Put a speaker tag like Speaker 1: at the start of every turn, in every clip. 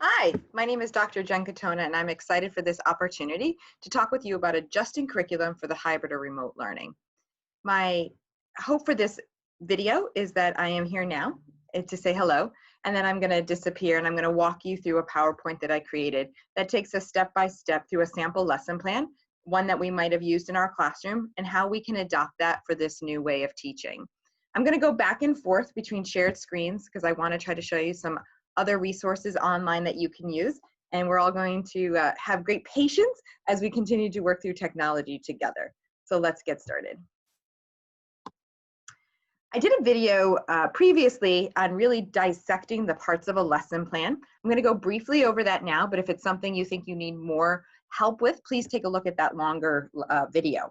Speaker 1: Hi, my name is Dr. Jen Katona, and I'm excited for this opportunity to talk with you about adjusting curriculum for the hybrid or remote learning. My hope for this video is that I am here now to say hello, and then I'm going to disappear and I'm going to walk you through a PowerPoint that I created that takes us step by step through a sample lesson plan, one that we might have used in our classroom, and how we can adopt that for this new way of teaching. I'm going to go back and forth between shared screens because I want to try to show you some other resources online that you can use. And we're all going to have great patience as we continue to work through technology together. So let's get started. I did a video previously on really dissecting the parts of a lesson plan. I'm going to go briefly over that now, but if it's something you think you need more help with, please take a look at that longer video.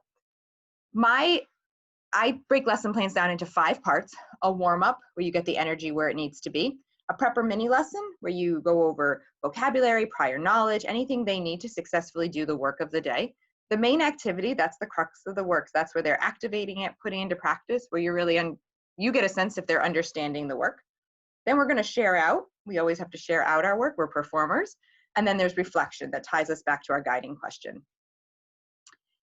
Speaker 1: I break lesson plans down into 5 parts: a warm-up, where you get the energy where it needs to be; a prepper mini lesson, where you go over vocabulary, prior knowledge, anything they need to successfully do the work of the day; the main activity, that's the crux of the works, that's where they're activating it, putting into practice, where you're really you get a sense if they're understanding the work. Then we're going to share out. We always have to share out our work. We're performers. And then there's reflection that ties us back to our guiding question.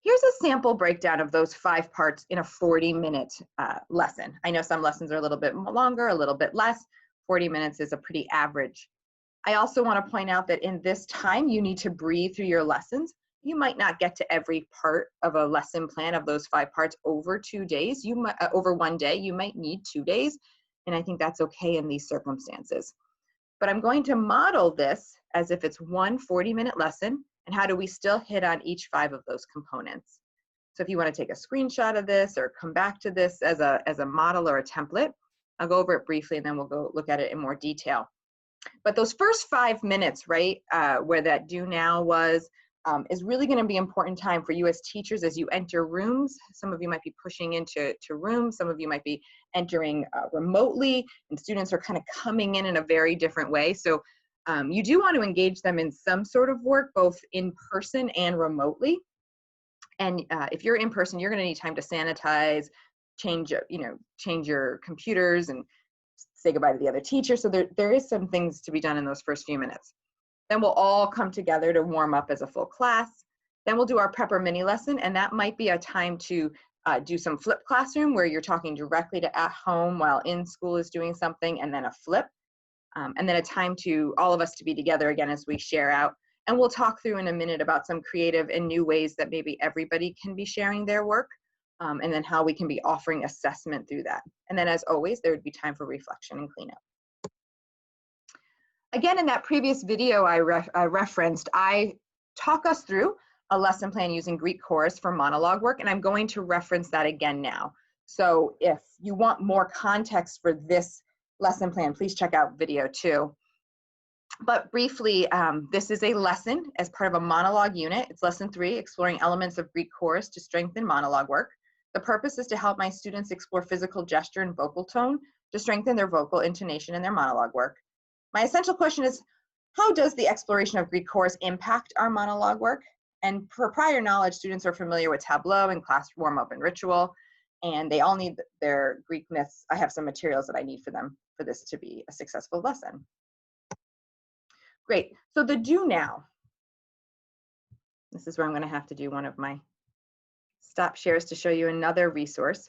Speaker 1: Here's a sample breakdown of those 5 parts in a 40-minute lesson. I know some lessons are a little bit longer, a little bit less. 40 minutes is a pretty average. I also want to point out that in this time, you need to breathe through your lessons. You might not get to every part of a lesson plan of those 5 parts over 2 days. You might, over 1 day, you might need 2 days, and I think that's okay in these circumstances. But I'm going to model this as if it's one 40-minute lesson, and how do we still hit on each 5 of those components. So if you want to take a screenshot of this or come back to this as a model or a template, I'll go over it briefly and then we'll go look at it in more detail. But those first 5 minutes, right, where that do now was, is really going to be important time for you as teachers as you enter rooms. Some of you might be pushing into rooms, some of you might be entering remotely, and students are kind of coming in a very different way. So you do want to engage them in some sort of work, both in person and remotely. And if you're in person, you're going to need time to sanitize, change your computers, and say goodbye to the other teacher. So there is some things to be done in those first few minutes. Then we'll all come together to warm up as a full class. Then we'll do our prepper mini lesson, and that might be a time to do some flip classroom where you're talking directly to at home while in school is doing something, and then a flip. And then a time to all of us to be together again as we share out. And we'll talk through in a minute about some creative and new ways that maybe everybody can be sharing their work, and then how we can be offering assessment through that. And then as always, there would be time for reflection and cleanup. Again, in that previous video I referenced, I talk us through a lesson plan using Greek chorus for monologue work, and I'm going to reference that again now. So if you want more context for this lesson plan, please check out video 2. But briefly, this is a lesson as part of a monologue unit. It's lesson 3, exploring elements of Greek chorus to strengthen monologue work. The purpose is to help my students explore physical gesture and vocal tone to strengthen their vocal intonation in their monologue work. My essential question is, how does the exploration of Greek chorus impact our monologue work? And for prior knowledge, students are familiar with tableau and class warm-up and ritual, and they all need their Greek myths. I have some materials that I need for them for this to be a successful lesson. Great, so the do now. This is where I'm gonna have to do one of my stop shares to show you another resource.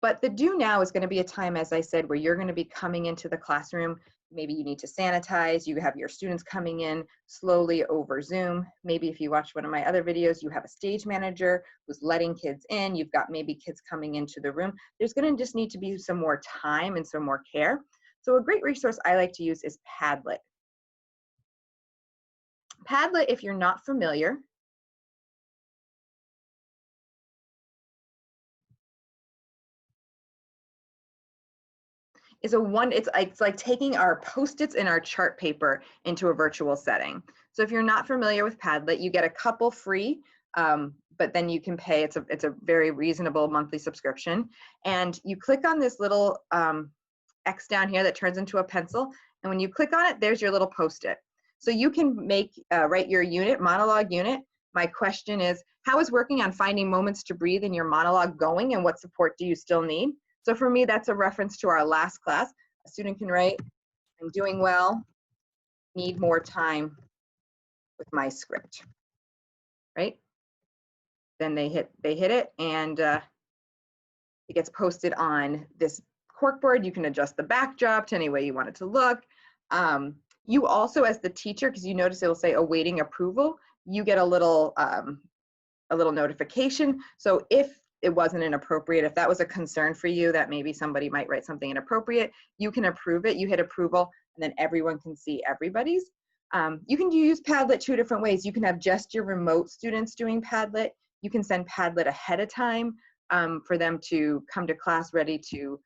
Speaker 1: But the do now is gonna be a time, as I said, where you're gonna be coming into the classroom. Maybe you need to sanitize, you have your students coming in slowly over Zoom. Maybe if you watch one of my other videos, you have a stage manager who's letting kids in, you've got maybe kids coming into the room. There's gonna just need to be some more time and some more care. So a great resource I like to use is Padlet. Padlet, if you're not familiar, is it's like taking our Post-its and our chart paper into a virtual setting. So if you're not familiar with Padlet, you get a couple free, but then you can pay. It's a very reasonable monthly subscription. And you click on this little X down here that turns into a pencil. And when you click on it, there's your little Post-it. So you can write your unit, monologue unit. My question is, how is working on finding moments to breathe in your monologue going, and what support do you still need? So for me, that's a reference to our last class. A student can write, I'm doing well, need more time with my script, right? Then they hit it, and it gets posted on this corkboard. You can adjust the backdrop to any way you want it to look. You also, as the teacher, because you notice it'll say awaiting approval, you get a little notification. So if it wasn't inappropriate, if that was a concern for you that maybe somebody might write something inappropriate, you can approve it. You hit approval, and then everyone can see everybody's. You can use Padlet two different ways. You can have just your remote students doing Padlet. You can send Padlet ahead of time for them to come to class ready to,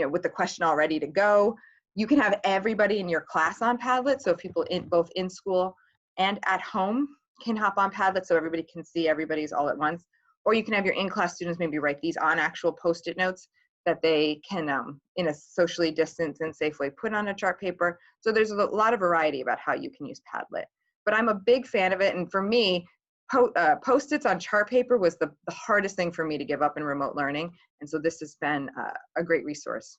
Speaker 1: with the question all ready to go. You can have everybody in your class on Padlet, so people both in school and at home can hop on Padlet so everybody can see everybody's all at once. Or you can have your in-class students maybe write these on actual Post-it notes that they can, in a socially distanced and safe way, put on a chart paper. So there's a lot of variety about how you can use Padlet. But I'm a big fan of it, and for me, Post-its on chart paper was the hardest thing for me to give up in remote learning, and so this has been a great resource.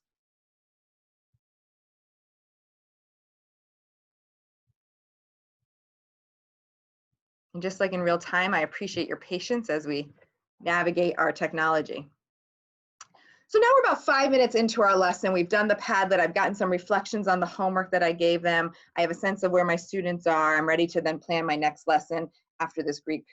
Speaker 1: And just like in real time, I appreciate your patience as we navigate our technology. So now we're about 5 minutes into our lesson. We've done the Padlet. I've gotten some reflections on the homework that I gave them. I have a sense of where my students are. I'm ready to then plan my next lesson after this Greek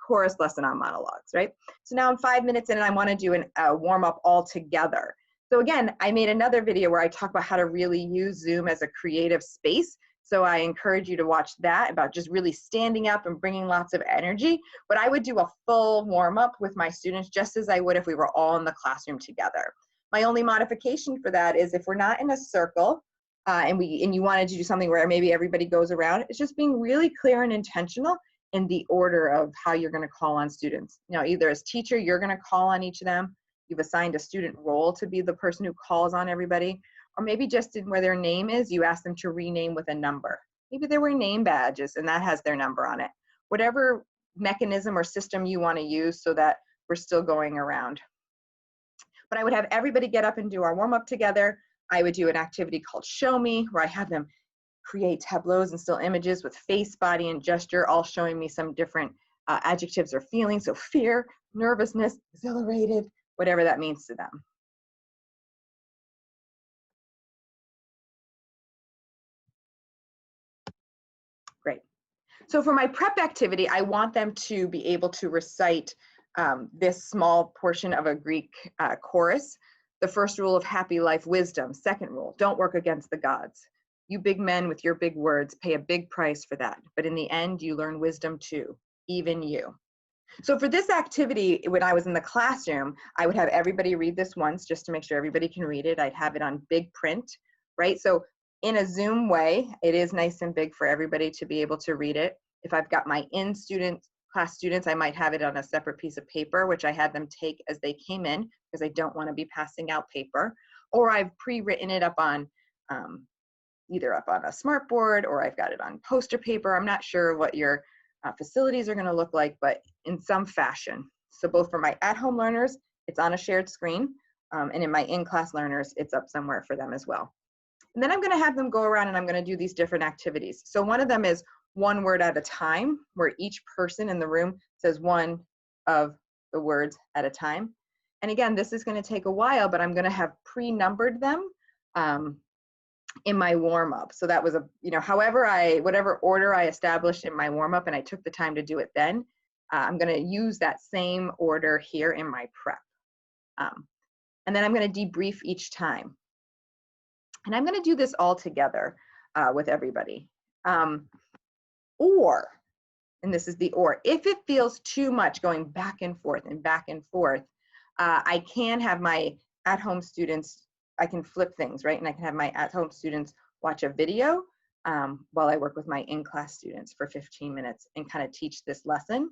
Speaker 1: chorus lesson on monologues, right? So now I'm 5 minutes in, and I want to do a warm-up all together. So again, I made another video where I talk about how to really use Zoom as a creative space. So I encourage you to watch that, about just really standing up and bringing lots of energy. But I would do a full warm up with my students just as I would if we were all in the classroom together. My only modification for that is if we're not in a circle and you wanted to do something where maybe everybody goes around, it's just being really clear and intentional in the order of how you're going to call on students. Now, either as teacher, you're going to call on each of them. You've assigned a student role to be the person who calls on everybody. Or maybe just in where their name is, you ask them to rename with a number. Maybe they wear name badges and that has their number on it. Whatever mechanism or system you want to use so that we're still going around. But I would have everybody get up and do our warm up together. I would do an activity called Show Me, where I have them create tableaus and still images with face, body, and gesture, all showing me some different adjectives or feelings. So fear, nervousness, exhilarated, whatever that means to them. Great. So for my prep activity, I want them to be able to recite this small portion of a Greek chorus. The first rule of happy life, wisdom. Second rule, don't work against the gods. You big men with your big words pay a big price for that. But in the end, you learn wisdom too, even you. So for this activity, when I was in the classroom, I would have everybody read this once just to make sure everybody can read it. I'd have it on big print, right? So in a Zoom way, it is nice and big for everybody to be able to read it. If I've got my class students, I might have it on a separate piece of paper, which I had them take as they came in because I don't want to be passing out paper. Or I've pre-written it up on either up on a smartboard or I've got it on poster paper. I'm not sure what your facilities are going to look like, but in some fashion. So both for my at-home learners, it's on a shared screen, and in my in-class learners, it's up somewhere for them as well. And then I'm going to have them go around and I'm going to do these different activities. So one of them is one word at a time, where each person in the room says one of the words at a time. And again, this is going to take a while, but I'm going to have pre-numbered them in my warm-up. So that was whatever order I established in my warm-up, and I took the time to do it then, I'm going to use that same order here in my prep. And then I'm going to debrief each time. And I'm going to do this all together with everybody. Or, and this is the or, if it feels too much going back and forth, I can have my at-home students, I can flip things, right? And I can have my at-home students watch a video while I work with my in-class students for 15 minutes and kind of teach this lesson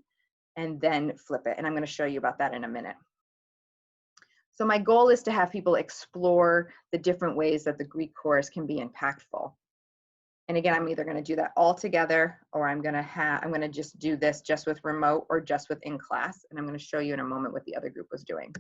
Speaker 1: and then flip it. And I'm going to show you about that in a minute. So my goal is to have people explore the different ways that the Greek chorus can be impactful. And again, I'm either going to do that all together, or I'm going to just do this just with remote or just with in class. And I'm going to show you in a moment what the other group was doing.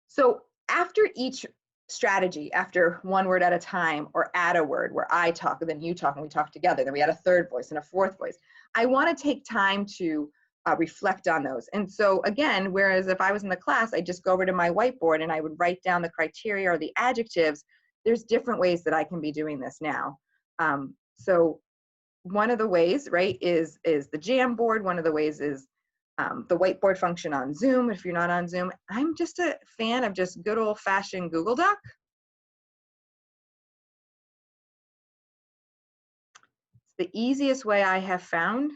Speaker 1: So after each strategy after one word at a time, or add a word where I talk and then you talk and we talk together. Then we add a third voice and a fourth voice. I want to take time to reflect on those. And so again, whereas if I was in the class, I just go over to my whiteboard and I would write down the criteria or the adjectives, there's different ways that I can be doing this now. So one of the ways, right, is the Jamboard. One of the ways is the whiteboard function on Zoom, if you're not on Zoom. I'm just a fan of just good old-fashioned Google Doc. It's the easiest way I have found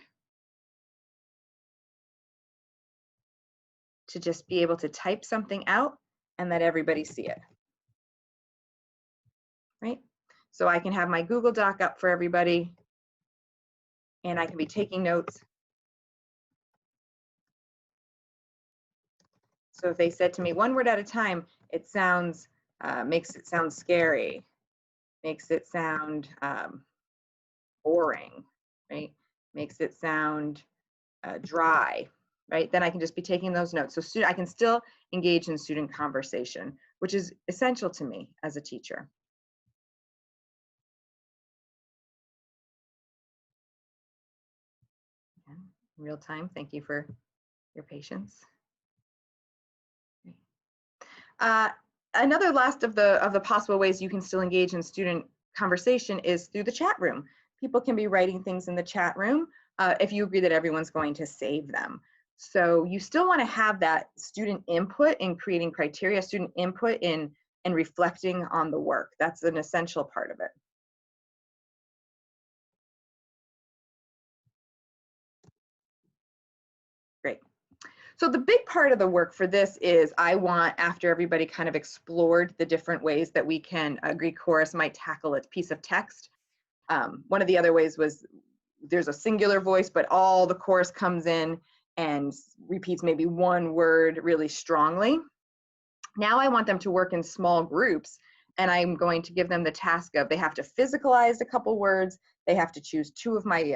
Speaker 1: to just be able to type something out and let everybody see it, right? So I can have my Google Doc up for everybody, and I can be taking notes. So if they said to me, one word at a time, it sounds, makes it sound scary, makes it sound boring, right? Makes it sound dry, right? Then I can just be taking those notes. So I can still engage in student conversation, which is essential to me as a teacher. Again, real time, thank you for your patience. Another last of the possible ways you can still engage in student conversation is through the chat room. People can be writing things in the chat room if you agree that everyone's going to save them. So you still want to have that student input in creating criteria, student input in and reflecting on the work. That's an essential part of it. Great. So the big part of the work for this is I want, after everybody kind of explored the different ways that we can, a Greek chorus might tackle a piece of text. One of the other ways was there's a singular voice, but all the chorus comes in and repeats maybe one word really strongly. Now I want them to work in small groups, and I'm going to give them the task of they have to physicalize a couple words, they have to choose two of my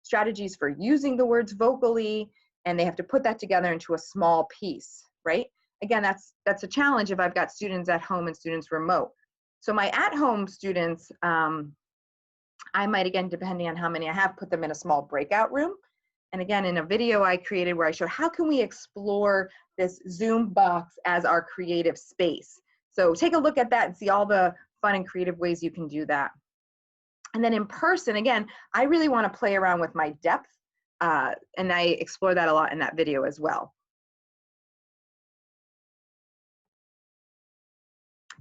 Speaker 1: strategies for using the words vocally, and they have to put that together into a small piece, right? Again, that's a challenge if I've got students at home and students remote. So my at-home students, I might, again, depending on how many I have, put them in a small breakout room. And again, in a video I created where I showed how can we explore this Zoom box as our creative space. So take a look at that and see all the fun and creative ways you can do that. And then in person, again, I really want to play around with my depth, and I explore that a lot in that video as well.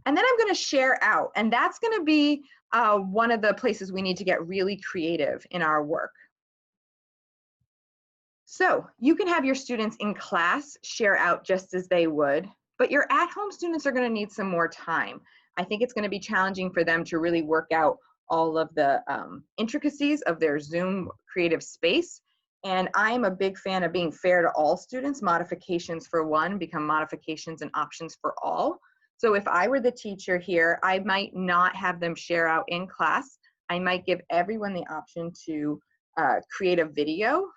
Speaker 1: And then I'm going to share out, and that's going to be one of the places we need to get really creative in our work. So you can have your students in class share out just as they would, but your at-home students are going to need some more time. I think it's going to be challenging for them to really work out all of the intricacies of their Zoom creative space. And I'm a big fan of being fair to all students. Modifications for one become modifications and options for all. So if I were the teacher here, I might not have them share out in class. I might give everyone the option to create a video.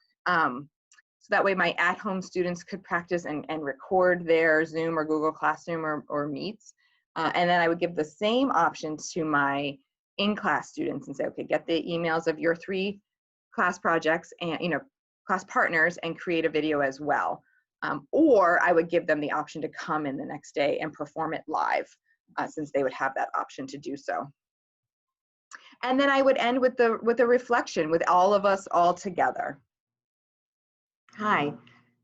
Speaker 1: So that way my at-home students could practice and record their Zoom or Google Classroom or Meets. And then I would give the same option to my in-class students and say, okay, get the emails of your 3 class projects and, class partners and create a video as well. Or I would give them the option to come in the next day and perform it live, since they would have that option to do so. And then I would end with a reflection with all of us all together. Hi,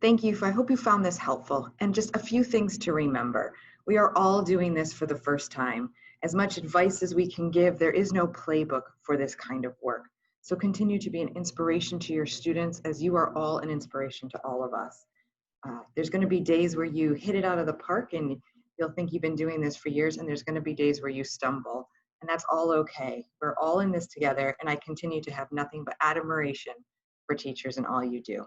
Speaker 1: thank you I hope you found this helpful, and just a few things to remember. We are all doing this for the first time. As much advice as we can give, there is no playbook for this kind of work. So continue to be an inspiration to your students, as you are all an inspiration to all of us. There's going to be days where you hit it out of the park and you'll think you've been doing this for years, and there's going to be days where you stumble, and that's all okay. We're all in this together, and I continue to have nothing but admiration for teachers and all you do.